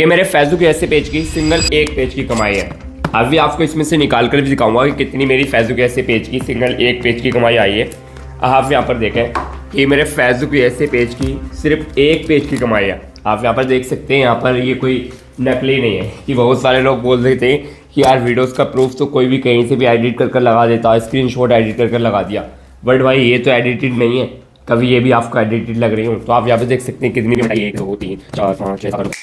ये मेरे फैज़ू के ऐसे पेज की सिंगल एक पेज की कमाई है। अभी आपको इसमें से निकाल कर भी दिखाऊंगा कि कितनी मेरी फैज़ू के ऐसे पेज की सिंगल एक पेज की कमाई आई है। आप यहाँ पर देखें कि मेरे फैज़ू के ऐसे पेज की सिर्फ एक पेज की कमाई है। आप यहाँ पर देख सकते हैं, यहाँ पर ये कोई नकली नहीं है कि बहुत सारे लोग बोल रहे थे कि यार वीडियोस का प्रूफ तो कोई भी कहीं से भी एडिट कर लगा देता, स्क्रीनशॉट एडिट कर लगा दिया। बट भाई ये तो एडिटेड नहीं है, कभी ये भी आपको एडिटेड लग रही हूँ। तो आप यहाँ पे देख सकते हैं कितनी भी 1 2 3 4 5 6 7।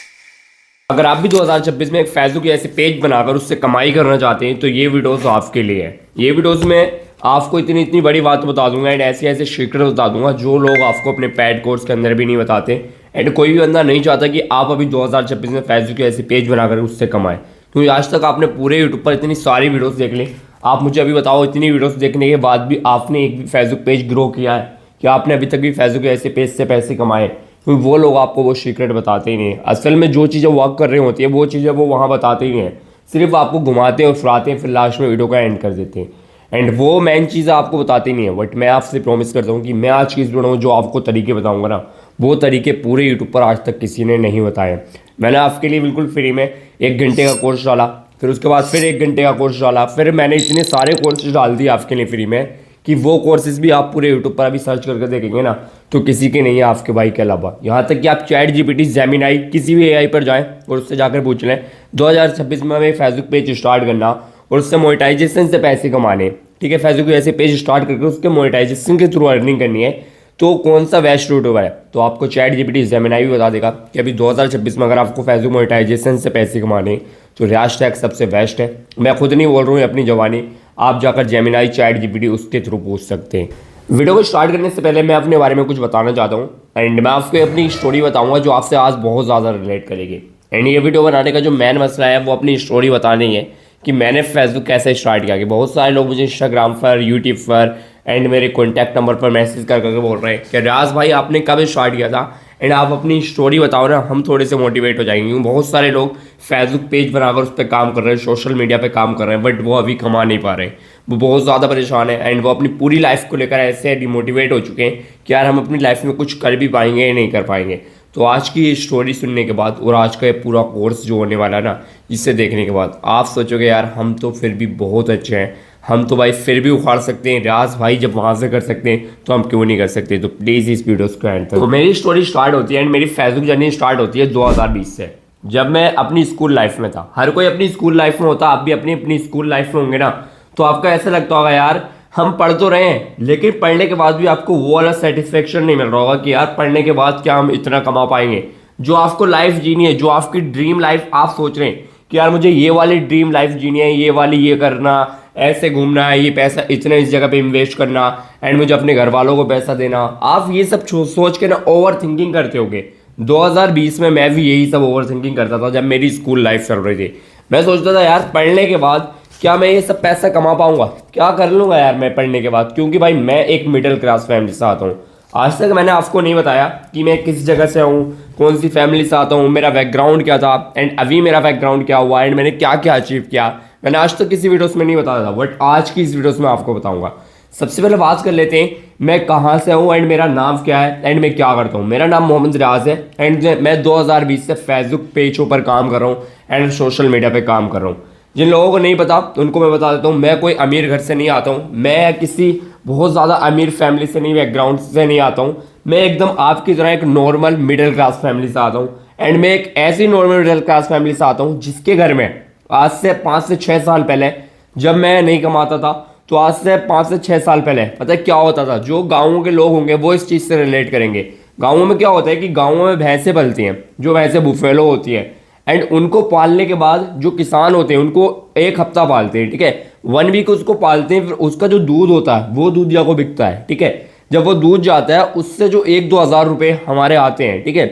अगर आप भी 2026 में एक फैज़ू के ऐसे पेज बनाकर उससे कमाई करना चाहते हैं तो ये वीडियोस आपके लिए है। ये वीडियोस में आपको इतनी बड़ी बात बता दूंगा एंड ऐसे ऐसे सीक्रेट बता दूंगा जो लोग आपको अपने पेड कोर्स के अंदर भी नहीं बताते। एंड कोई भी बंदा नहीं चाहता कि आप अभी 2026 में फैज़ू के ऐसे पेज बनाकर उससे कमाएं, क्योंकि आज तक आपने पूरे यूट्यूब पर इतनी सारी वीडियोस देख ली। आप मुझे अभी बताओ, इतनी वीडियोस देखने के बाद भी आपने एक भी फैज़ू पेज ग्रो किया है कि आपने अभी तक भी फैज़ू के ऐसे पेज से पैसे कमाए? क्योंकि वो लोग आपको वो सीक्रेट बताते ही नहीं है। असल में जो चीज़ें वर्क कर रही होती है वो चीज़ें वो वहाँ बताते ही नहीं है, सिर्फ आपको घुमाते हैं और फुराते हैं, फिर लास्ट में वीडियो का एंड कर देते हैं। एंड वो मेन चीज़ें आपको बताती नहीं है। बट मैं आपसे प्रॉमिस करता हूँ कि मैं आज की इस वीडियो में जो आपको तरीके बताऊँगा ना, वो तरीके पूरे यूट्यूब पर आज तक किसी ने नहीं बताए। मैंने आपके लिए बिल्कुल फ्री में 1 घंटे का कोर्स डाला, फिर उसके बाद फिर 1 घंटे का कोर्स डाला, फिर मैंने इतने सारे कोर्सेज डाल दिए आपके लिए फ्री में कि वो कोर्सेज भी आप पूरे यूट्यूब पर अभी सर्च करके देखेंगे ना तो किसी के नहीं है आपके भाई के अलावा। यहाँ तक कि आप चैट जीपीटी, जेमिनाई, किसी भी एआई पर जाएं और उससे जाकर पूछ लें 2026 में हमें फेसबुक पेज स्टार्ट करना और उससे मोनेटाइजेशन से पैसे कमाने, ठीक है, फेसबुक ऐसे पेज स्टार्ट करके उसके मोनेटाइजेशन के थ्रू अर्निंग करनी है, तो कौन सा बेस्ट रूट है? तो आपको चैट जीपीटी, जेमिनाई भी बता देगा कि अभी 2026 में अगर आपको फेसबुक मोनेटाइजेशन से पैसे कमाने तो रियाज टैग सबसे बेस्ट है। मैं खुद नहीं बोल रहा हूँ अपनी जवानी, आप जाकर जेमिनाई, चैट जीपीटी उसके थ्रू पूछ सकते हैं। वीडियो को स्टार्ट करने से पहले मैं अपने बारे में कुछ बताना चाहता हूँ एंड मैं आपको अपनी स्टोरी बताऊँगा जो आपसे आज बहुत ज़्यादा रिलेट करेगी। एंड ये वीडियो बनाने का जो मेन मसला है वो अपनी स्टोरी बतानी है कि मैंने फेसबुक कैसे स्टार्ट किया। कि बहुत सारे लोग मुझे इंस्टाग्राम पर, यूट्यूब पर एंड मेरे कॉन्टैक्ट नंबर पर मैसेज कर करके बोल रहे हैं कि रियाज भाई आपने कब स्टार्ट किया था एंड आप अपनी स्टोरी बताओ ना, हम थोड़े से मोटिवेट हो जाएंगे। बहुत सारे लोग फेसबुक पेज बनाकर उस पर काम कर रहे हैं, सोशल मीडिया पे काम कर रहे हैं, बट वो अभी कमा नहीं पा रहे, वो बहुत ज़्यादा परेशान है एंड वो अपनी पूरी लाइफ को लेकर ऐसे डिमोटिवेट हो चुके हैं कि यार हम अपनी लाइफ में कुछ कर भी पाएंगे या नहीं कर पाएंगे। तो आज की ये स्टोरी सुनने के बाद और आज का ये पूरा कोर्स जो होने वाला है ना, जिसे देखने के बाद आप सोचोगे यार हम तो फिर भी बहुत अच्छे हैं, हम तो भाई फिर भी उखाड़ सकते हैं, रियाज भाई जब वहाँ से कर सकते हैं तो हम क्यों नहीं कर सकते? तो प्लीज़ इस वीडियो को एंड तक। तो मेरी स्टोरी स्टार्ट होती है एंड मेरी फेसबुक जर्नी स्टार्ट होती है 2020 से, जब मैं अपनी स्कूल लाइफ में था। हर कोई अपनी स्कूल लाइफ में होता, आप भी अपनी अपनी स्कूल लाइफ में होंगे ना, तो आपका ऐसा लगता होगा यार हम पढ़ तो रहे हैं लेकिन पढ़ने के बाद भी आपको वो वाला सेटिस्फेक्शन नहीं मिल रहा होगा कि यार पढ़ने के बाद क्या हम इतना कमा पाएंगे। जो आपको लाइफ जीनी है, जो आपकी ड्रीम लाइफ आप सोच रहे हैं कि यार मुझे ये वाली ड्रीम लाइफ जीनी है, ये वाली ये करना, ऐसे घूमना है, ये पैसा इतना इस जगह पे इन्वेस्ट करना एंड मुझे अपने घर वालों को पैसा देना, आप ये सब सोच के ना ओवर थिंकिंग करते होगे। 2020 में मैं भी यही सब ओवर थिंकिंग करता था जब मेरी स्कूल लाइफ चल रही थी। मैं सोचता था यार पढ़ने के बाद क्या मैं ये सब पैसा कमा पाऊंगा, क्या कर लूँगा यार मैं पढ़ने के बाद, क्योंकि भाई मैं एक मिडिल क्लास फैमिली से आता हूँ। आज तक मैंने आपको नहीं बताया कि मैं किस जगह से हूँ, कौन सी फैमिली से आता हूँ, मेरा बैकग्राउंड क्या था एंड अभी मेरा बैकग्राउंड क्या हुआ एंड मैंने क्या क्या अचीव किया। मैंने आज तक किसी वीडियोस में नहीं बताया था, बट आज की इस वीडियोस में आपको बताऊंगा। सबसे पहले बात कर लेते हैं मैं कहाँ से हूँ एंड मेरा नाम क्या है एंड मैं क्या करता हूँ। मेरा नाम मोहम्मद रियाज है एंड मैं 2020 से फेसबुक पेजों पर काम कर रहा हूँ एंड सोशल मीडिया पर काम कर रहा हूँ। जिन लोगों को नहीं पता उनको मैं बता देता हूँ, मैं कोई अमीर घर से नहीं आता हूँ, मैं किसी बहुत ज़्यादा अमीर फैमिली से नहीं, बैकग्राउंड से नहीं आता हूँ। मैं एकदम आपकी तरह एक नॉर्मल मिडिल क्लास फैमिली से आता हूँ एंड मैं एक ऐसी नॉर्मल मिडिल क्लास फैमिली से आता हूँ जिसके घर में आज से 5 से 6 साल पहले जब मैं नहीं कमाता था, तो आज से 5 से 6 साल पहले पता है क्या होता था? जो गाँवों के लोग होंगे वो इस चीज़ से रिलेट करेंगे। गाँवों में क्या होता है कि गाँवों में भैंसें पलती हैं, जो भैंसें बुफेलो होती है एंड उनको पालने के बाद जो किसान होते हैं उनको 1 हफ्ता पालते हैं, ठीक है, 1 वीक उसको पालते हैं, फिर उसका जो दूध होता है वो दूध जाको बिकता है, ठीक है। जब वो दूध जाता है उससे जो 1-2 हज़ार रुपये हमारे आते हैं, ठीक है,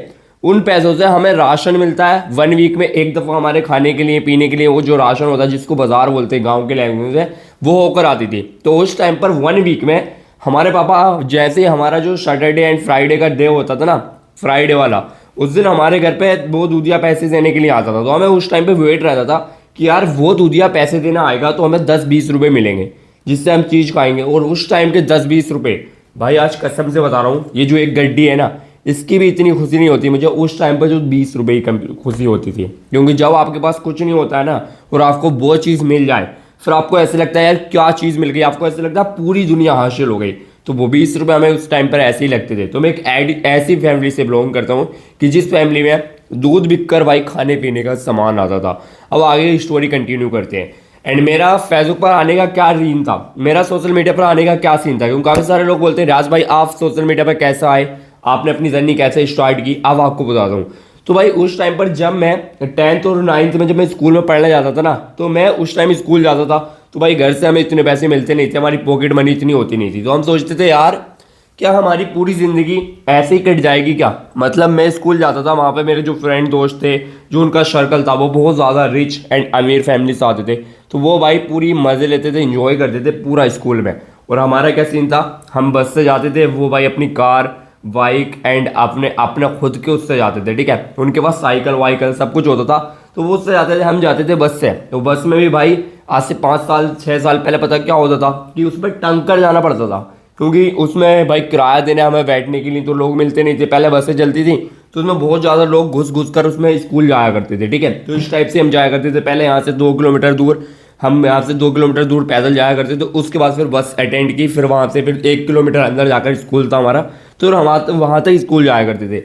उन पैसों से हमें राशन मिलता है 1 वीक में एक दफ़ा हमारे खाने के लिए, पीने के लिए। वो जो राशन होता है जिसको बाजार बोलते हैं गाँव के लैंग्वेज में, वो होकर आती थी। तो उस टाइम पर 1 वीक में हमारे पापा, जैसे ही हमारा जो सैटरडे एंड फ्राइडे का डे होता था ना, फ्राइडे वाला, उस दिन हमारे घर पे वो दूधिया पैसे देने के लिए आता था। तो हमें उस टाइम पे वेट रहता था कि यार वो दूधिया पैसे देना आएगा तो हमें 10-20 रुपये मिलेंगे जिससे हम चीज़ खाएंगे। और उस टाइम के 10-20 रुपये भाई आज कसम से बता रहा हूँ, ये जो एक गड्डी है ना, इसकी भी इतनी खुशी नहीं होती मुझे उस टाइम पर जो 20 रुपये की खुशी होती थी। क्योंकि जब आपके पास कुछ नहीं होता है ना और आपको वो चीज़ मिल जाए, फिर आपको ऐसे लगता है यार क्या चीज़ मिल गई, आपको ऐसे लगता है पूरी दुनिया हासिल हो गई। तो वो 20 रुपये हमें उस टाइम पर ऐसे ही लगते थे। तो मैं एक ऐसी फैमिली से बिलोंग करता हूँ कि जिस फैमिली में दूध बिक कर भाई खाने पीने का सामान आता था। अब आगे स्टोरी कंटिन्यू करते हैं। एंड मेरा फेसबुक पर आने का क्या रीन था, मेरा सोशल मीडिया पर आने का क्या सीन था, क्योंकि काफ़ी सारे लोग बोलते हैं राज भाई आप सोशल मीडिया पर कैसे आए, आपने अपनी जर्नी कैसे स्टार्ट की। अब आपको बता दूँ तो भाई उस टाइम पर जब मैं 10th और 9th में जब मैं स्कूल में पढ़ने जाता था ना, तो मैं उस टाइम स्कूल जाता था तो भाई घर से हमें इतने पैसे मिलते नहीं थे, हमारी पॉकेट मनी इतनी होती नहीं थी। तो हम सोचते थे यार क्या हमारी पूरी ज़िंदगी ऐसे ही कट जाएगी क्या। मतलब मैं स्कूल जाता था, वहाँ पे मेरे जो फ्रेंड दोस्त थे, जो उनका सर्कल था वो बहुत ज़्यादा रिच एंड अमीर फैमिली से आते थे। तो वो भाई पूरी मज़े लेते थे, इंजॉय करते थे पूरा स्कूल में। और हमारा क्या सीन था, हम बस से जाते थे, वो भाई अपनी कार बाइक एंड अपने अपने खुद के उससे जाते थे, ठीक है। उनके पास साइकिल वाइकल सब कुछ होता था, तो वो उससे जाते थे, हम जाते थे बस से। तो बस में भी भाई आज से 5 साल 6 साल पहले पता क्या होता था कि उसमें टंकर जाना पड़ता था, क्योंकि उसमें भाई किराया देने हमें बैठने के लिए तो लोग मिलते नहीं थे। पहले बसें चलती थी तो उसमें बहुत ज़्यादा लोग घुस घुस कर उसमें स्कूल जाया करते थे, ठीक है। तो इस टाइप से हम जाया करते थे। पहले यहाँ से 2 किलोमीटर दूर, हम यहाँ से 2 किलोमीटर दूर पैदल जाया करते थे। उसके बाद फिर बस अटेंड की, फिर वहाँ से फिर 1 किलोमीटर अंदर जाकर स्कूल था हमारा, तो हम वहाँ तक स्कूल जाया करते थे।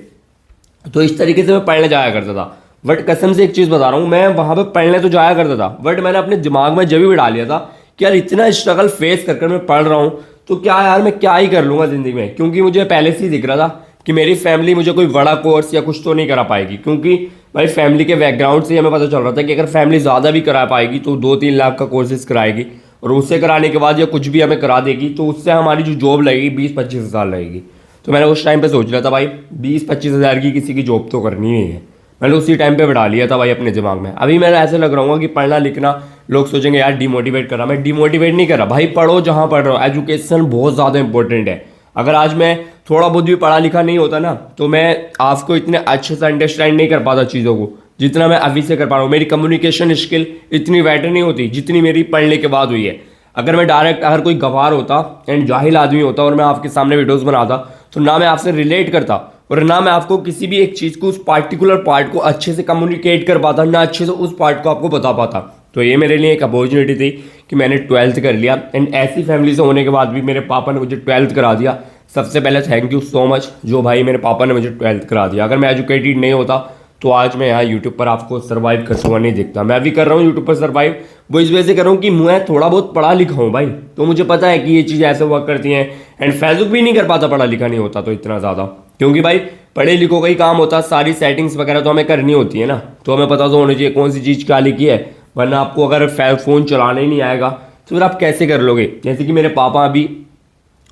तो इस तरीके से मैं पढ़ने जाया करता था। बट कसम से एक चीज़ बता रहा हूँ, मैं वहाँ पे पढ़ने तो जाया करता था, बट मैंने अपने दिमाग में जब भी बिठा लिया था कि यार इतना स्ट्रगल फेस कर मैं पढ़ रहा हूँ तो क्या यार मैं क्या ही कर लूँगा ज़िंदगी में। क्योंकि मुझे पहले से ही दिख रहा था कि मेरी फैमिली मुझे कोई बड़ा कोर्स या कुछ तो नहीं करा पाएगी, क्योंकि भाई फैमिली के बैकग्राउंड से हमें पता चल रहा था कि अगर फैमिली ज़्यादा भी करा पाएगी तो 2-3 लाख का कोर्सेज कराएगी, और उसे कराने के बाद या कुछ भी हमें करा देगी तो उससे हमारी जो जॉब लगेगी 20-25 हज़ार लगेगी। तो मैंने उस टाइम पे सोच लिया था भाई 20-25 हज़ार की किसी की जॉब तो करनी ही है। मैंने उसी टाइम पे बिठा लिया था भाई अपने दिमाग में। अभी मेरा ऐसे लग रहा हूँ कि पढ़ना लिखना लोग सोचेंगे यार डिमोटिवेट कर रहा, मैं डिमोटिवेट नहीं कर रहा भाई। पढ़ो जहाँ पढ़ रहा हूँ, एजुकेशन बहुत ज़्यादा इंपॉर्टेंट है। अगर आज मैं थोड़ा बहुत भी पढ़ा लिखा नहीं होता ना तो मैं आपको इतने अच्छे से अंडरस्टैंड नहीं कर पाता चीज़ों को जितना मैं अभी से कर पा रहा हूँ। मेरी कम्युनिकेशन स्किल इतनी बेटर नहीं होती जितनी मेरी पढ़ने के बाद हुई है। अगर मैं डायरेक्ट अगर कोई गवार होता एंड जाहिल आदमी होता और मैं आपके सामने वीडियोस बनाता तो ना मैं आपसे रिलेट करता और ना मैं आपको किसी भी एक चीज़ को उस पार्टिकुलर पार्ट को अच्छे से कम्युनिकेट कर पाता, ना अच्छे से उस पार्ट को आपको बता पाता। तो ये मेरे लिए एक अपॉर्चुनिटी थी कि मैंने 12th कर लिया। एंड ऐसी फैमिली से होने के बाद भी मेरे पापा ने मुझे 12th करा दिया। सबसे पहले थैंक यू सो मच जो भाई मेरे पापा ने मुझे 12th करा दिया। अगर मैं एजुकेटेड नहीं होता तो आज मैं यहाँ यूट्यूब पर आपको सर्वाइव करता हुआ नहीं दिखता। मैं भी कर रहा हूँ यूट्यूब पर सर्वाइव, वो इस वजह से कर रहा हूँ कि मैं थोड़ा बहुत पढ़ा लिखा हूँ भाई, तो मुझे पता है कि ये चीज़ ऐसे वर्क करती हैं। एंड फेसबुक भी नहीं कर पाता पढ़ा लिखा नहीं होता तो इतना ज़्यादा, क्योंकि भाई पढ़े लिखों का ही काम होता, सारी सेटिंग्स वगैरह तो हमें करनी होती है ना, तो हमें पता तो होना चाहिए कौन सी चीज़ क्या लिखी है। वरना आपको अगर फ़ोन चलाना ही नहीं आएगा तो फिर आप कैसे कर लोगे। जैसे कि मेरे पापा अभी,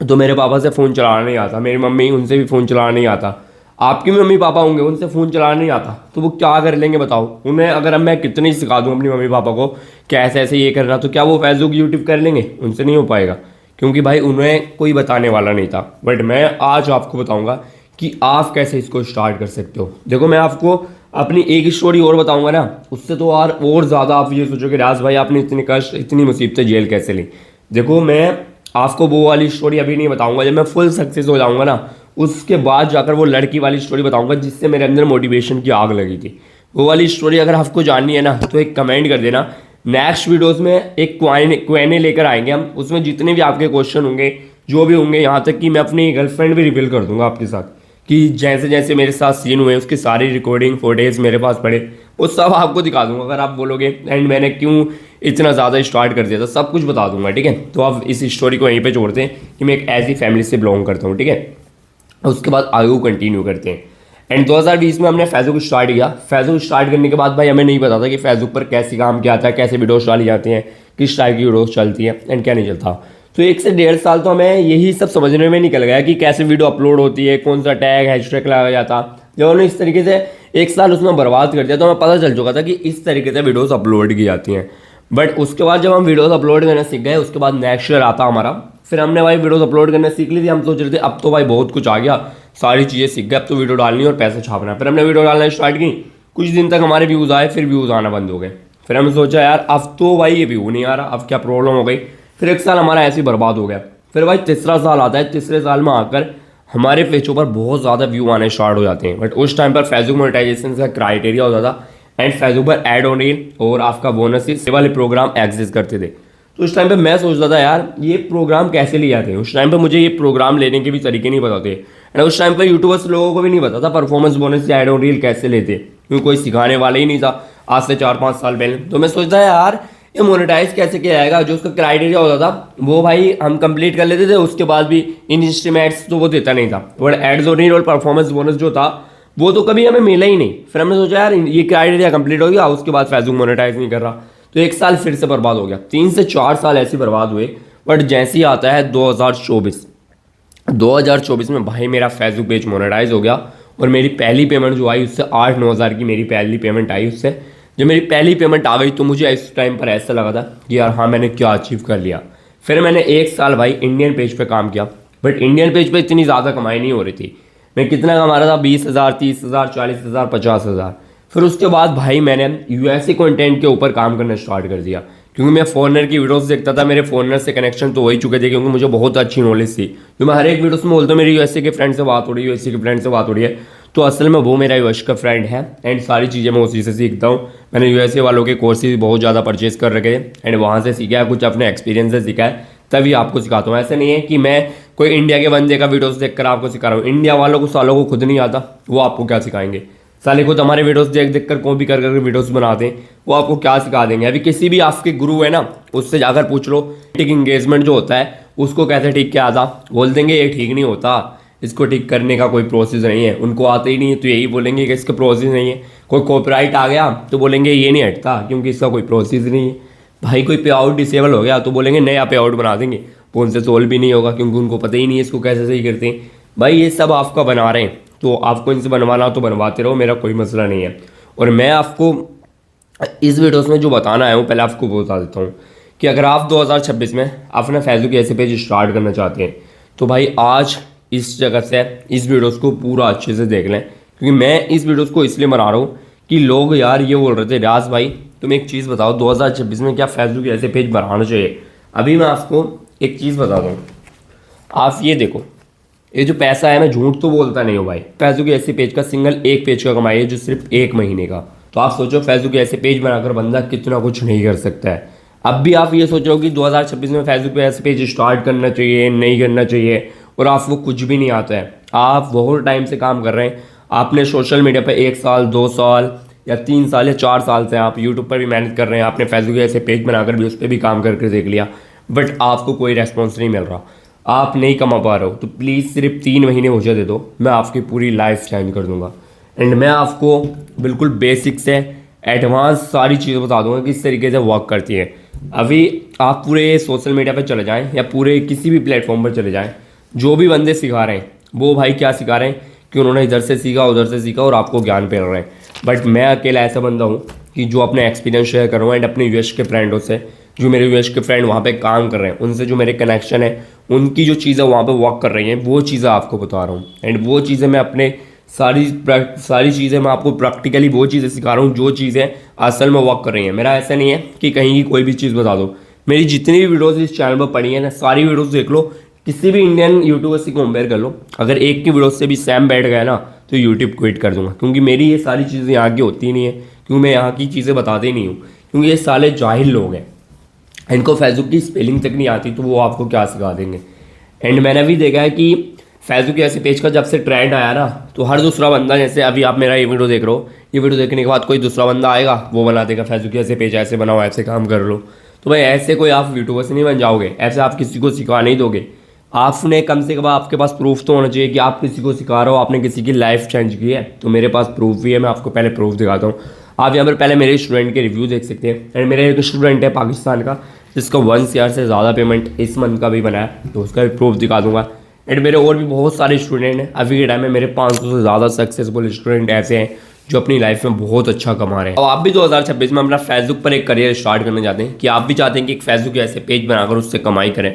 तो मेरे पापा से फ़ोन चलाना नहीं आता, मेरी मम्मी उनसे भी फ़ोन चलाना नहीं आता, आपके भी मम्मी पापा होंगे उनसे फ़ोन चलाना नहीं आता, तो वो क्या कर लेंगे बताओ। उन्हें अगर अब मैं कितनी सिखा दूँ अपनी मम्मी पापा को कि ऐसे ऐसे ये करना, तो क्या वो फेसबुक यूट्यूब कर लेंगे? उनसे नहीं हो पाएगा, क्योंकि भाई उन्हें कोई बताने वाला नहीं था। बट मैं आज आपको बताऊँगा कि आप कैसे इसको स्टार्ट कर सकते हो। देखो मैं आपको अपनी एक स्टोरी और बताऊँगा ना, उससे तो और ज़्यादा आप ये सोचोगे राज भाई आपने इतने कष्ट इतनी मुसीबतें झेल कैसे ली। देखो मैं आपको वो वाली स्टोरी अभी नहीं बताऊँगा, जब मैं फुल सक्सेस हो जाऊँगा ना उसके बाद जाकर वो लड़की वाली स्टोरी बताऊंगा जिससे मेरे अंदर मोटिवेशन की आग लगी थी। वो वाली स्टोरी अगर आपको जाननी है ना तो एक कमेंट कर देना। नेक्स्ट वीडियोस में एक क्वेने लेकर आएंगे हम, उसमें जितने भी आपके क्वेश्चन होंगे जो भी होंगे, यहाँ तक कि मैं अपनी गर्लफ्रेंड भी रिवील कर दूंगा आपके साथ कि जैसे जैसे मेरे साथ सीन हुए उसकी सारी रिकॉर्डिंग फुटेज मेरे पास पड़े, वो सब आपको दिखा दूंगा अगर आप बोलोगे एंड मैंने क्यों इतना ज़्यादा स्टार्ट कर दिया था, सब कुछ बता दूंगा, ठीक है। तो आप इस स्टोरी को यहीं पर जोड़ते हैं कि मैं एक ऐसी फैमिली से बिलोंग करता हूँ, ठीक है। उसके बाद आगे को कंटिन्यू करते हैं। एंड 2020 में हमने फेसबुक स्टार्ट किया। फेसबुक स्टार्ट करने के बाद भाई हमें नहीं पता था कि फेसबुक पर कैसे काम किया आता है, कैसे वीडियोस डाली जाती हैं, किस टाइप की वीडियोस चलती हैं एंड क्या नहीं चलता। तो 1 से 1.5 साल तो हमें यही सब समझने में निकल गया कि कैसे वीडियो अपलोड होती है, कौन सा टैग हैशटैग लगाया जाता। जब हमने इस तरीके से 1 साल उसमें बर्बाद कर दिया तो हमें पता चल चुका था कि इस तरीके से वीडियोज़ अपलोड की जाती हैं। बट उसके बाद जब हम वीडियोज़ अपलोड करना सीख गए उसके बाद नेक्स्ट ईयर आता हमारा, फिर हमने भाई वीडियोज़ अपलोड करना सीख ली थी। हम सोच रहे थे अब तो भाई बहुत कुछ आ गया, सारी चीज़ें सीख गए, अब तो वीडियो डालनी और पैसे छापना। फिर हमने वीडियो डालना स्टार्ट की, कुछ दिन तक हमारे व्यूज़ आए, फिर व्यूज़ आना बंद हो गए। फिर हमने सोचा यार अब तो भाई ये व्यू नहीं आ रहा, अब क्या प्रॉब्लम हो गई। फिर 1 साल हमारा ऐसे ही बर्बाद हो गया। फिर भाई तीसरा साल आता है, तीसरे साल में आकर हमारे पेजों पर बहुत ज़्यादा व्यू आने स्टार्ट हो जाते हैं। बट उस टाइम पर फेसबुक मोनेटाइजेशन का क्राइटेरिया होता था एंड फेसबुक पर ऐड ऑन रील और आपका बोनस ये वाले प्रोग्राम एग्जिस्ट करते थे। तो उस टाइम पे मैं सोचता था यार ये प्रोग्राम कैसे लिए जाते हैं। उस टाइम पे मुझे ये प्रोग्राम लेने के भी तरीके नहीं पता थे एंड उस टाइम पे यूट्यूबर्स लोगों को भी नहीं पता था परफॉर्मेंस बोनस या ऐड ऑन रील कैसे लेते, क्योंकि कोई सिखाने वाला ही नहीं था आज से 4-5 साल पहले। तो मैं सोचता यार ये मोनेटाइज कैसे किया जाएगा। जो उसका क्राइटेरिया होता था वो भाई हम कंप्लीट कर लेते थे, उसके बाद भी इन इंस्ट्रीमेंट्स तो वो देता नहीं था। बट एड्स ऑन रील और परफॉर्मेंस बोनस जो था वो तो कभी हमें मिला ही नहीं। फिर हमने सोचा यार ये क्राइटेरिया कंप्लीट हो गया, उसके बाद फेसबुक मोनेटाइज नहीं कर रहा, तो 1 साल फिर से बर्बाद हो गया। 3 से 4 साल ऐसे बर्बाद हुए। बट जैसे ही आता है 2024 में भाई मेरा फेसबुक पेज मोनेटाइज हो गया और मेरी पहली पेमेंट जो आई उससे 8-9 हज़ार की मेरी पहली पेमेंट आई। उससे जब मेरी पहली पेमेंट आ गई तो मुझे इस टाइम पर ऐसा लगा था कि यार हाँ मैंने क्या अचीव कर लिया। फिर मैंने 1 साल भाई इंडियन पेज पे काम किया। बट इंडियन पेज पे इतनी ज़्यादा कमाई नहीं हो रही थी। मैं कितना कमा रहा था 20,000, 30,000, 40,000, 50,000। फिर उसके बाद भाई मैंने यूएसए कंटेंट के ऊपर काम करना स्टार्ट कर दिया, क्योंकि मैं फॉरेनर की वीडियोस देखता था। मेरे फॉरेनर से कनेक्शन तो हो ही चुके थे क्योंकि मुझे बहुत अच्छी नॉलेज थी। तो मैं हर एक वीडियोस में बोलता हूँ मेरी यूएसए के फ्रेंड से बात हो रही है, यूएसए के फ्रेंड से बात हो रही है। तो असल में वो मेरा यूएस का फ्रेंड है एंड सारी चीज़ें मैं उसी से सीखता हूँ। मैंने यूएसए वालों के कोर्सेज बहुत ज़्यादा परचेज कर रखे हैं एंड वहाँ से सीखा है, कुछ अपने एक्सपीरियंस से सीखा है, तभी आपको सिखाता हूँ। ऐसे नहीं है कि मैं कोई इंडिया के बंदे का वीडियोस देखकर आपको सिखा रहा हूँ। इंडिया वालों को सालों को खुद नहीं आता, वो आपको क्या सिखाएंगे। साले खुद हमारे वीडियोस देख कर कॉपी कर कर वीडियोस बनाते हैं, वो आपको क्या सिखा देंगे। अभी किसी भी आपके गुरु है ना उससे जाकर पूछ लो टिक इंगेजमेंट जो होता है उसको कैसे ठीक किया था, बोल देंगे ये ठीक नहीं होता, इसको ठीक करने का कोई प्रोसेस नहीं है। उनको आते ही नहीं है तो यही बोलेंगे कि इसका प्रोसेस नहीं है। कोई कॉपीराइट आ गया तो बोलेंगे ये नहीं हटता क्योंकि इसका कोई प्रोसेस नहीं है। भाई कोई पे आउट डिसेबल हो गया तो बोलेंगे नया पे आउट बना देंगे, वो उनसे सोल्व भी नहीं होगा क्योंकि उनको पता ही नहीं है इसको कैसे सही करते हैं। भाई ये सब आपका बना रहे हैं तो आपको इनसे बनवाना तो बनवाते रहो, मेरा कोई मसला नहीं है। और मैं आपको इस वीडियोस में जो बताना आया हूँ पहले आपको वो बता देता हूँ कि अगर आप 2026 में अपना फेसबुक ऐसे पेज स्टार्ट करना चाहते हैं तो भाई आज इस जगह से इस वीडियोस को पूरा अच्छे से देख लें, क्योंकि मैं इस वीडियोस को इसलिए बना रहा हूँ कि लोग यार ये बोल रहे थे राज भाई तुम एक चीज़ बताओ 2026 में क्या फेसबुक ऐसे पेज बनाना चाहिए। अभी मैं आपको एक चीज़ बताता हूँ, आप ये देखो, ये जो पैसा है मैं झूठ तो बोलता नहीं हूँ भाई। फेसबुक ऐसे पेज का सिंगल एक पेज का कमाई है जो सिर्फ 1 महीने का। तो आप सोचो फेसबुक ऐसे पेज बनाकर बंदा कितना कुछ नहीं कर सकता है। अब भी आप ये सोच रहे हो कि 2026 में फेसबुक पे ऐसे पेज स्टार्ट करना चाहिए नहीं करना चाहिए, और आपको कुछ भी नहीं आता है। आप बहुत टाइम से काम कर रहे हैं, आपने सोशल मीडिया पर 1 साल 2 साल या 3 साल या 4 साल से आप यूट्यूब पर भी मेहनत कर रहे हैं, आपने फेसबुक ऐसे पेज बनाकर भी उस पर भी काम करके देख लिया, बट आपको कोई रेस्पॉन्स नहीं मिल रहा, आप नहीं कमा पा रहे हो। तो प्लीज़ सिर्फ 3 महीने मुझे दे दो, मैं आपकी पूरी लाइफ चेंज कर दूंगा एंड मैं आपको बिल्कुल बेसिक से एडवांस सारी चीज़ें बता दूंगा किस तरीके से वर्क करती है। अभी आप पूरे सोशल मीडिया पर चले जाएँ या पूरे किसी भी प्लेटफॉर्म पर चले जाएँ, जो भी बंदे सिखा रहे हैं वो भाई क्या सिखा रहे हैं कि उन्होंने इधर से सीखा उधर से सीखा और आपको ज्ञान फैल रहे हैं। बट मैं अकेला ऐसा बंदा हूँ कि जो अपने एक्सपीरियंस शेयर कर रहा हूँ एंड अपने यूएस के फ्रेंडों से, जो मेरे यूएस के फ्रेंड वहाँ पे काम कर रहे हैं उनसे जो मेरे कनेक्शन है, उनकी जो चीज़ें वहाँ पे वर्क कर रही हैं वो चीज़ें आपको बता रहा हूँ एंड वो चीज़ें मैं अपने सारी चीज़ें मैं आपको प्रैक्टिकली वो चीज़ें सिखा रहा हूँ जो चीज़ें असल में वर्क कर रही हैं। मेरा ऐसा नहीं है कि कहीं की कोई भी चीज़ बता दो। मेरी जितनी भी वीडियोज़ इस चैनल पर पड़ी हैं ना सारी वीडियोज़ देख लो, किसी भी इंडियन यूट्यूबर से कंपेयर कर लो, अगर एक की वीडियो से भी सैम बैठ गया ना तो यूट्यूब क्विट कर दूंगा, क्योंकि मेरी ये सारी चीज़ें यहाँ की होती नहीं है, क्योंकि मैं यहाँ की चीज़ें बताते ही नहीं हूँ, क्योंकि ये साले जाहिल लोग हैं, इनको फेसबुक की स्पेलिंग तक नहीं आती तो वो आपको क्या सिखा देंगे। एंड मैंने भी देखा है कि फेसबुक ऐसे पेज का जब से ट्रेंड आया ना तो हर दूसरा बंदा, जैसे अभी आप मेरा ये वीडियो देख रहे हो, ये वीडियो देखने के बाद कोई दूसरा बंदा आएगा वो बना देगा फेसबुक ऐसे पेज ऐसे बनाओ ऐसे काम कर लो। तो भाई ऐसे कोई आप यूट्यूबर से नहीं बन जाओगे, ऐसे आप किसी को सिखा नहीं दोगे। आपने कम से कम आपके पास प्रूफ तो होना चाहिए कि आप किसी को सिखा रहे हो, आपने किसी की लाइफ चेंज की है। तो मेरे पास प्रूफ भी है, मैं आपको पहले प्रूफ दिखाता हूँ। आप यहाँ पर पहले मेरे स्टूडेंट के रिव्यू देख सकते हैं एंड मेरा एक स्टूडेंट है पाकिस्तान का जिसका 1 CR से ज़्यादा पेमेंट इस मंथ का भी बना है, तो उसका भी प्रूफ दिखा दूंगा। एंड मेरे और भी बहुत सारे स्टूडेंट हैं, अभी के टाइम में मेरे 500 से ज़्यादा सक्सेसफुल स्टूडेंट ऐसे हैं जो अपनी लाइफ में बहुत अच्छा कमा रहे हैं। अब आप भी 2026 में अपना फेसबुक पर एक करियर स्टार्ट करना चाहते हैं, कि आप भी चाहते हैं कि एक फेसबुक ऐसे पेज बनाकर उससे कमाई करें,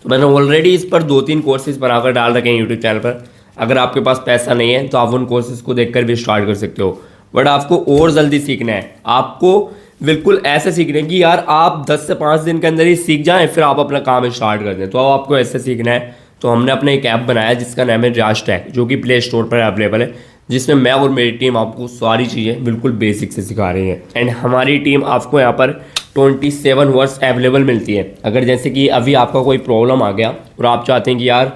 तो मैंने ऑलरेडी इस पर 2-3 कोर्सेज बनाकर डाल रखे हैं यूट्यूब चैनल पर। अगर आपके पास पैसा नहीं है तो आप उन कोर्सेज को देखकर भी स्टार्ट कर सकते हो, बट आपको और जल्दी सीखना है। आपको बिल्कुल ऐसे सीखना है कि यार आप 10 से 5 दिन के अंदर ही सीख जाएं, फिर आप अपना काम स्टार्ट कर दें। तो अब आपको ऐसे सीखना है तो हमने अपना एक ऐप बनाया जिसका नाम है रियाज टैग, जो कि प्ले स्टोर पर अवेलेबल है, जिसमें मैं और मेरी टीम आपको सारी चीज़ें बिल्कुल बेसिक से सिखा रही है। एंड हमारी टीम आपको यहाँ पर 27 वर्ड्स अवेलेबल मिलती है। अगर जैसे कि अभी आपका कोई प्रॉब्लम आ गया और आप चाहते हैं कि यार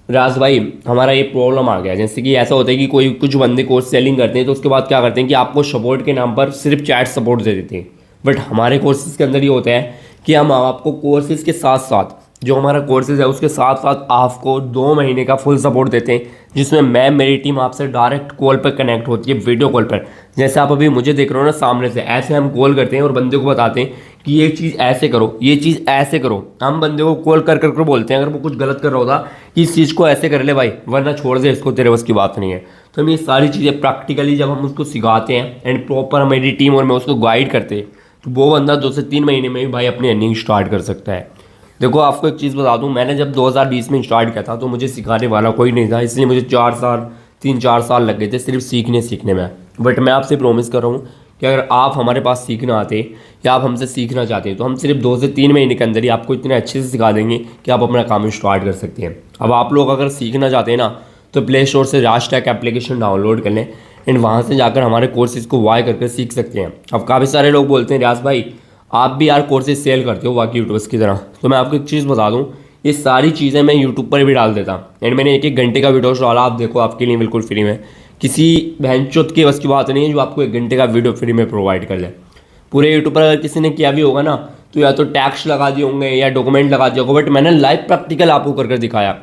राज भाई हमारा ये प्रॉब्लम आ गया, जैसे कि ऐसा होता है कि कोई कुछ बंदे कोर्स सेलिंग करते हैं तो उसके बाद क्या करते हैं कि आपको सपोर्ट के नाम पर सिर्फ चैट सपोर्ट दे देते हैं। बट हमारे कोर्सेज के अंदर ये होता है कि हम आपको कोर्सेज के साथ साथ, जो हमारा कोर्सेज है उसके साथ साथ आपको 2 महीने का फुल सपोर्ट देते हैं, जिसमें मैं मेरी टीम आपसे डायरेक्ट कॉल पर कनेक्ट होती है, वीडियो कॉल पर। जैसे आप अभी मुझे देख रहे हो ना सामने से, ऐसे हम कॉल करते हैं और बंदे को बताते हैं कि ये चीज़ ऐसे करो, ये चीज़ ऐसे करो। हम बंदे को कॉल कर कर बोलते हैं अगर वो कुछ गलत कर रहा होता कि इस चीज़ को ऐसे कर ले भाई, वरना छोड़ दे इसको, तेरे बस की बात नहीं है। तो हम ये सारी चीज़ें प्रैक्टिकली जब हम उसको सिखाते हैं एंड प्रॉपर मेरी टीम और मैं उसको गाइड करते हैं, तो वो बंदा 2 से 3 महीने में भी भाई अपनी अर्निंग स्टार्ट कर सकता है। देखो आपको एक चीज़ बता दूं, मैंने जब 2020 में स्टार्ट किया था तो मुझे सिखाने वाला कोई नहीं था, इसलिए मुझे 3-4 साल लग गए थे सिर्फ सीखने में। बट मैं आपसे प्रॉमिस कर रहा हूँ कि अगर आप हमारे पास सीखना आते या आप हमसे सीखना चाहते हैं तो हम सिर्फ 2 से 3 महीने के अंदर ही आपको इतने अच्छे से सिखा देंगे कि आप अपना काम स्टार्ट कर सकते हैं। अब आप लोग अगर सीखना चाहते हैं ना तो प्ले स्टोर से रियाज टैग एप्लीकेशन डाउनलोड कर लें एंड वहाँ से जाकर हमारे कोर्सेज़ को वाई करके सीख सकते हैं। अब काफ़ी सारे लोग बोलते हैं रियाज भाई आप भी यार कोर्सेज सेल करते हो बाकी यूट्यूबर्स की तरह, तो मैं आपको एक चीज़ बता दूं, ये सारी चीज़ें मैं यूट्यूब पर भी डाल देता एंड मैंने 1-1 घंटे का वीडियो डाला, आप देखो आपके लिए बिल्कुल फ्री में। किसी बहनचोद की बस की बात नहीं है जो आपको 1 घंटे का वीडियो फ्री में प्रोवाइड कर ले। पूरे यूट्यूब पर अगर किसी ने किया भी होगा ना तो या तो टैक्स लगा दिए होंगे या डॉक्यूमेंट लगा दिया होगा, बट मैंने लाइव प्रैक्टिकल आपको कर दिखाया,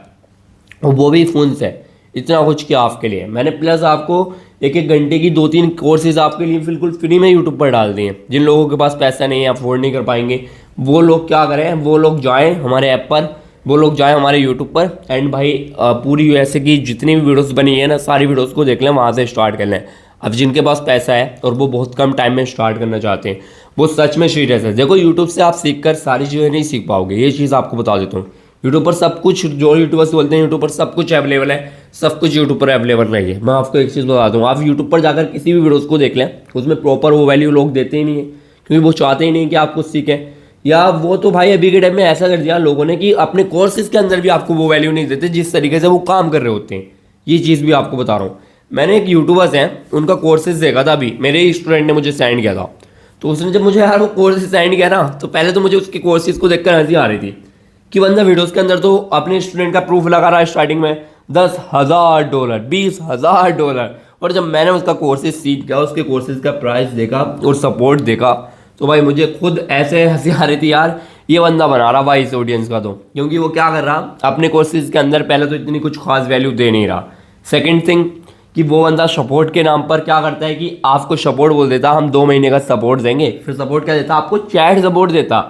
और वो भी फ़ोन से। इतना कुछ किया आपके लिए मैंने, प्लस आपको 1-1 घंटे की 2-3 कोर्सेज आपके लिए बिल्कुल फ्री में यूट्यूब पर डाल दिए। जिन लोगों के पास पैसा नहीं है, अफोर्ड नहीं कर पाएंगे, वो लोग क्या करें, वो लोग जाएं हमारे ऐप पर, वो लोग जाएं हमारे यूट्यूब पर एंड भाई पूरी ऐसे की जितनी भी वीडियोस बनी है ना सारी वीडियोस को देख लें, वहाँ से स्टार्ट कर लें। अब जिनके पास पैसा है और वो बहुत कम टाइम में स्टार्ट करना चाहते हैं, वो सच में सीरियस है। देखो यूट्यूब से आप सीख कर सारी चीज़ें नहीं सीख पाओगे, ये चीज़ आपको बता देता हूँ। यूट्यूब पर सब कुछ, जो यूट्यूबर्स बोलते हैं यूट्यूब पर सब कुछ अवेलेबल है, सब कुछ यूट्यूब पर अवेलेबल नहीं है। मैं आपको एक चीज़ बता दूँ, आप यूट्यूब पर जाकर किसी भी वीडियोस को देख लें, उसमें प्रॉपर वो वैल्यू लोग देते ही नहीं है, क्योंकि वो चाहते ही नहीं कि आप कुछ सीखें। या वो तो भाई अभी के टाइम में ऐसा कर दिया लोगों ने कि अपने कोर्सेज के अंदर भी आपको वो वैल्यू नहीं देते जिस तरीके से वो काम कर रहे होते हैं। ये चीज़ भी आपको बता रहा हूँ। मैंने एक यूट्यूबर्स हैं, उनका कोर्सेज देखा था, अभी मेरे स्टूडेंट ने मुझे सेंड किया था, तो उसने जब मुझे यार वो कोर्सेज सेंड किया ना, तो पहले तो मुझे उसके कोर्सेज को देखकर हंसी आ रही थी कि बंदा वीडियोस के अंदर तो अपने स्टूडेंट का प्रूफ लगा रहा है स्टार्टिंग में $10,000, $20,000, और जब मैंने उसका कोर्सेज सीख गया, उसके कोर्सेज का प्राइस देखा और सपोर्ट देखा, तो भाई मुझे खुद ऐसे हंसी आ रही थी यार, ये बंदा बना रहा भाई इस ऑडियंस का। तो क्योंकि वो क्या कर रहा अपने कोर्सेज के अंदर, पहले तो इतनी कुछ खास वैल्यू दे नहीं रहा। सेकेंड थिंग कि वो बंदा सपोर्ट के नाम पर क्या करता है कि आपको सपोर्ट बोल देता, हम 2 महीने का सपोर्ट देंगे, फिर सपोर्ट क्या देता, आपको चैट सपोर्ट देता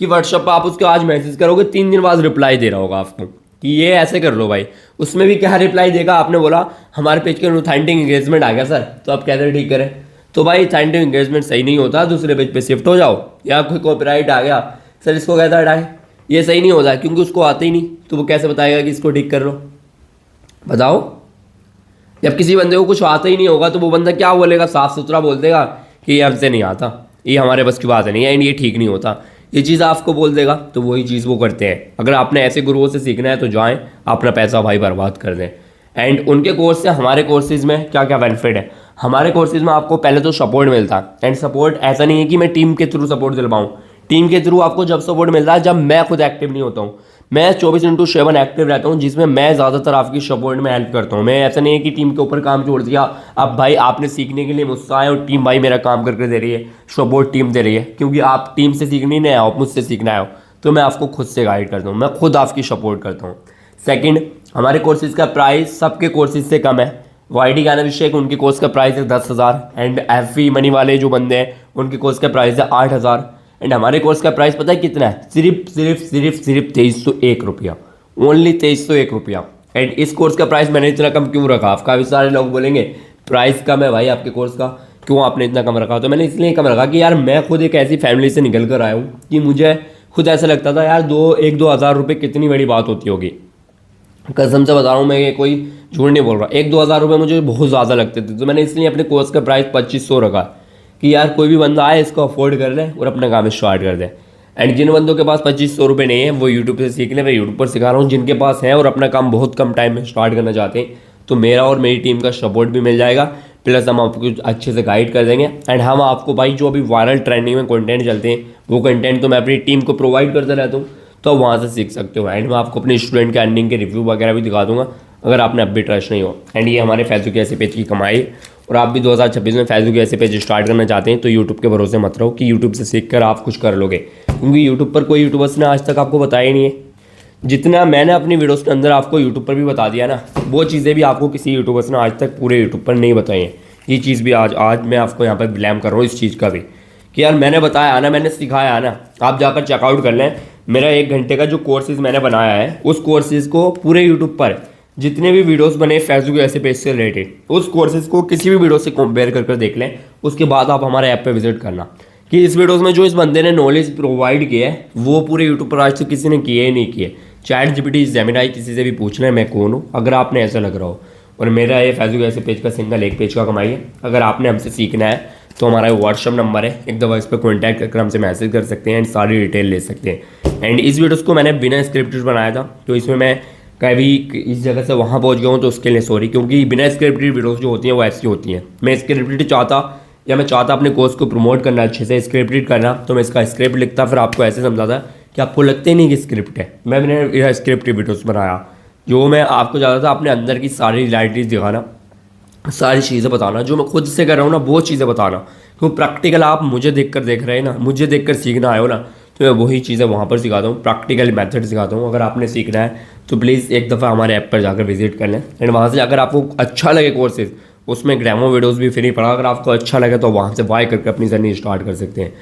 कि व्हाट्सएप पर आप उसको आज मैसेज करोगे 3 दिन बाद रिप्लाई दे रहा होगा आपको कि ये ऐसे कर लो भाई। उसमें भी क्या रिप्लाई देगा, आपने बोला हमारे पेज के ऑथेंटिक एंगेजमेंट आ गया सर, तो आप कैसे ठीक करें, तो भाई ऑथेंटिक एंगेजमेंट सही नहीं होता, दूसरे पेज पे शिफ्ट हो जाओ। या कोई कॉपीराइट आ गया सर, इसको कैसे हटाए, ये सही नहीं होता, क्योंकि उसको आता ही नहीं, तो वो कैसे बताएगा कि इसको ठीक कर लो, बताओ। जब किसी बंदे को कुछ आता ही नहीं होगा तो वो बंदा क्या बोलेगा, साफ सुथरा बोल देगा कि ये हमसे नहीं आता, ये हमारे बस की बात नहीं है, ये ठीक नहीं होता, ये चीज़ आपको बोल देगा, तो वही चीज़ वो करते हैं। अगर आपने ऐसे गुरुओं से सीखना है तो जाएं, अपना पैसा भाई बर्बाद कर दें। एंड उनके कोर्स से हमारे कोर्सेज में क्या क्या बेनिफिट है, हमारे कोर्सेज में आपको पहले तो सपोर्ट मिलता है, एंड सपोर्ट ऐसा नहीं है कि मैं टीम के थ्रू सपोर्ट दिलवाऊँ। टीम के थ्रू आपको जब सपोर्ट मिलता है जब मैं खुद एक्टिव नहीं होता हूँ, मैं 24/7 एक्टिव रहता हूँ, जिसमें मैं ज़्यादातर आपकी सपोर्ट में हेल्प करता हूँ। मैं ऐसा नहीं है कि टीम के ऊपर काम छोड़ दिया, अब भाई आपने सीखने के लिए मुझसे आए और टीम भाई मेरा काम करके दे रही है, सपोर्ट टीम दे रही है, क्योंकि आप टीम से सीखने नहीं आए हो, मुझसे सीखना आए हो, तो मैं आपको खुद से गाइड करता हूँ, मैं खुद आपकी सपोर्ट करता हूँ। सेकंड, हमारे कोर्सेज का प्राइस सबके कोर्सेज से कम है। वाईडी ज्ञानाभिषेक उनके कोर्स का प्राइस है 10,000, एंड एफवी मनी वाले जो बंदे हैं उनके कोर्स का प्राइस है 8,000, एंड हमारे कोर्स का प्राइस पता है कितना है, सिर्फ 2301 रुपया, ओनली 2301 रुपया। एंड इस कोर्स का प्राइस मैंने इतना कम क्यों रखा, आप काफ़ी सारे लोग बोलेंगे प्राइस कम है भाई आपके कोर्स का, क्यों आपने इतना कम रखा, तो मैंने इसलिए कम रखा कि यार मैं खुद एक ऐसी फैमिली से निकल कर आया हूँ कि मुझे खुद ऐसा लगता था यार 1-2 हज़ार रुपये कितनी बड़ी बात होती होगी। कसम से बता रहा हूँ, मैं कोई झूठ नहीं बोल रहा, 1-2 हज़ार रुपये मुझे बहुत ज़्यादा लगते थे, तो मैंने इसलिए अपने कोर्स का प्राइस 2500 रखा कि यार कोई भी बंदा आए इसको अफोर्ड कर ले और अपना काम स्टार्ट कर दे। एंड जिन बंदों के पास 2500 रुपये नहीं है वो यूट्यूब से सीख लें, मैं यूट्यूब पर सिखा रहा हूँ। जिनके पास है और अपना काम बहुत कम टाइम में स्टार्ट करना चाहते हैं तो मेरा और मेरी टीम का सपोर्ट भी मिल जाएगा, प्लस हम आपको अच्छे से गाइड कर देंगे। एंड हम आपको भाई जो अभी वायरल ट्रेंडिंग में कंटेंट चलते हैं वो कंटेंट तो मैं अपनी टीम को प्रोवाइड करता रहता हूँ, तो वहाँ से सीख सकते हो। एंड मैं आपको अपने स्टूडेंट के अर्निंग के रिव्यू वगैरह भी दिखा दूंगा अगर आपने अब भी ट्रस्ट नहीं हो। एंड ये हमारे फैसू के ऐसे पेज की कमाई, और आप भी 2026 में फैसू के ऐसे पेज स्टार्ट करना चाहते हैं तो यूट्यूब के भरोसे मत रहो कि यूट्यूब से सीख कर आप कुछ कर लोगे, क्योंकि यूट्यूब पर कोई यूट्यूबर्स ने आज तक आपको बताया ही नहीं है। जितना मैंने अपनी वीडियोस के अंदर आपको यूट्यूब पर भी बता दिया ना, वो चीज़ें भी आपको किसी यूट्यूबर्स ने आज तक पूरे यूट्यूब पर नहीं बताई हैं। ये चीज़ भी आज मैं आपको यहाँ पर ब्लेम कर रहा हूँ इस चीज़ का भी, कि यार मैंने बताया ना, मैंने सिखाया ना, आप जाकर चेकआउट कर लें। मेरा 1 घंटे का जो कोर्सेज़ मैंने बनाया है उस कोर्सेज़ को पूरे यूट्यूब पर जितने भी वीडियोस बने फैसू के ऐसे पेज से रिलेटेड, उस कोर्सेज़ को किसी भी वीडियो से कंपेयर कर देख लें। उसके बाद आप हमारे ऐप पे विजिट करना कि इस वीडियोस में जो इस बंदे ने नॉलेज प्रोवाइड किया है वो पूरे यूट्यूब पर आज तक किसी ने किए ही नहीं किए। चैट जीपीटी, जेमिनी, किसी से भी पूछ लें मैं कौन हूँ, अगर आपने ऐसा लग रहा हो। और मेरा ये फैसू के ऐसे पेज का सिंगल 1 पेज का कमाई है। अगर आपने हमसे सीखना है तो हमारा व्हाट्सअप नंबर है, एक दफ़ा इस पर कॉन्टैक्ट करके हमसे मैसेज कर सकते हैं एंड सारी डिटेल ले सकते हैं। एंड इस वीडियोस को मैंने बिना स्क्रिप्टेड बनाया था, तो इसमें मैं कभी इस जगह से वहाँ पहुँच गया हूँ तो उसके लिए सॉरी, क्योंकि बिना स्क्रिप्टेड वीडियोस जो होती हैं वो ऐसी होती हैं। मैं स्क्रिप्टेड चाहता या मैं चाहता अपने कोर्स को प्रमोट करना अच्छे से, स्क्रिप्टेड करना, तो मैं इसका स्क्रिप्ट लिखता, फिर आपको ऐसे समझाता कि आपको लगते ही नहीं कि स्क्रिप्ट है। मैंने स्क्रिप्टेड वीडियोस बनाया, जो मैं आपको चाहता था अपने अंदर की सारी रियलिटीज़ दिखाना, सारी चीज़ें बताना, जो मैं खुद से कर रहा हूँ ना वो चीज़ें बताना। क्यों प्रैक्टिकल आप मुझे देखकर देख रहे हैं ना, मुझे देखकर सीखना आए हो ना, तो मैं वही चीज़ें वहाँ पर सिखाता हूँ, प्रैक्टिकल मेथड सिखाता हूँ। अगर आपने सीखना है तो प्लीज़ एक दफ़ा हमारे ऐप पर जाकर विजिट कर लें। एंड वहाँ से अगर आपको अच्छा लगे कोर्सेज, उसमें ग्रामो वीडियोज़ भी फ्री पड़ा, अगर आपको अच्छा लगे तो वहाँ से बाय करके अपनी जर्नी स्टार्ट कर सकते हैं।